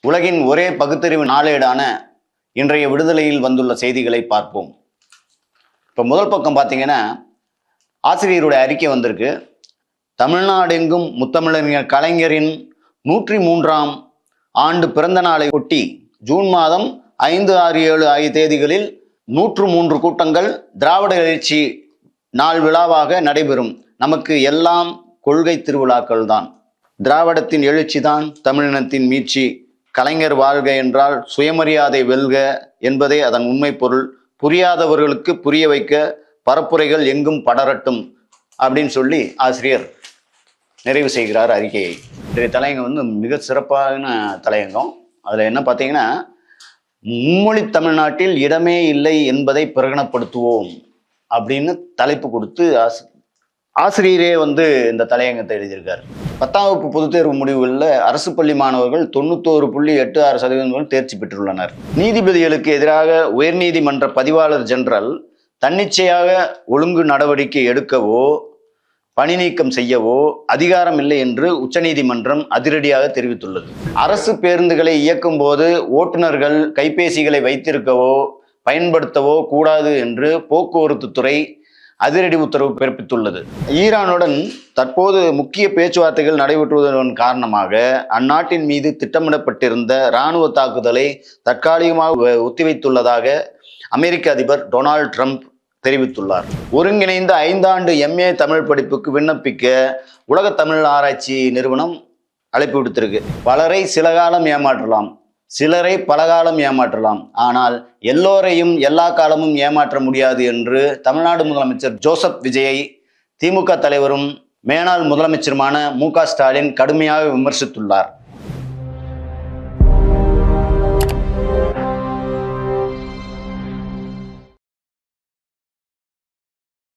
உலகின் ஒரே பகுத்தறிவு நாளேடான இன்றைய விடுதலையில் வந்துள்ள செய்திகளை பார்ப்போம். இப்போ முதல் பக்கம் பார்த்தீங்கன்னா, ஆசிரியருடைய அறிக்கை வந்திருக்கு. தமிழ்நாடெங்கும் முத்தமிழறிஞர் கலைஞரின் 103ஆம் ஆண்டு பிறந்த நாளை ஒட்டி ஜூன் மாதம் 5, 6, 7 ஆகிய தேதிகளில் 103 கூட்டங்கள் திராவிட எழுச்சி நாள் விழாவாக நடைபெறும். நமக்கு எல்லாம் கொள்கை திருவிழாக்கள் தான். திராவிடத்தின் எழுச்சி தான் தமிழினத்தின் மீட்சி. கலைஞர் வாழ்க என்றால் சுயமரியாதை வெல்க என்பதே அதன் உண்மை பொருள். புரியாதவர்களுக்கு புரிய வைக்க பரப்புரைகள் எங்கும் படரட்டும் அப்படின்னு சொல்லி ஆசிரியர் நிறைவு செய்கிறார் அறிக்கையை. இன்றைய தலையங்கம் மிக சிறப்பான தலையங்கம். அதில் என்ன பார்த்தீங்கன்னா, மும்மொழி தமிழ்நாட்டில் இடமே இல்லை என்பதை பிரகடனப்படுத்துவோம் அப்படின்னு தலைப்பு கொடுத்து ஆசிரியரே இந்த தலையங்கத்தை எழுதியிருக்கார். 10ஆம் வகுப்பு பொதுத் தேர்வு முடிவுகளில் அரசு பள்ளி மாணவர்கள் 91.86% தேர்ச்சி பெற்றுள்ளனர். நீதிபதிகளுக்கு எதிராக உயர்நீதிமன்ற பதிவாளர் ஜெனரல் தன்னிச்சையாக ஒழுங்கு நடவடிக்கை எடுக்கவோ பணி நீக்கம் செய்யவோ அதிகாரம் இல்லை என்று உச்சநீதிமன்றம் அதிரடியாக தெரிவித்துள்ளது. அரசு பேருந்துகளை இயக்கும் போது ஓட்டுநர்கள் கைபேசிகளை வைத்திருக்கவோ பயன்படுத்தவோ கூடாது என்று போக்குவரத்து துறை அதிரடி உத்தரவு பிறப்பித்துள்ளது. ஈரானுடன் தற்போது முக்கிய பேச்சுவார்த்தைகள் நடைபெற்றுவதன் காரணமாக அந்நாட்டின் மீது திட்டமிடப்பட்டிருந்த இராணுவ தாக்குதலை தற்காலிகமாக ஒத்திவைத்துள்ளதாக அமெரிக்க அதிபர் டொனால்டு ட்ரம்ப் தெரிவித்துள்ளார். ஒருங்கிணைந்த 5 ஆண்டு MA தமிழ் படிப்புக்கு விண்ணப்பிக்க உலக தமிழ் ஆராய்ச்சி நிறுவனம் அழைப்பு விடுத்திருக்கு. பலரை சில காலம் ஏமாற்றலாம், சிலரை பலகாலம் ஏமாற்றலாம், ஆனால் எல்லோரையும் எல்லா காலமும் ஏமாற்ற முடியாது என்று தமிழ்நாடு முதலமைச்சர் ஜோசப் விஜயை திமுக தலைவரும் மேனாள் முதலமைச்சருமான மு.க. ஸ்டாலின் கடுமையாக விமர்சித்துள்ளார்.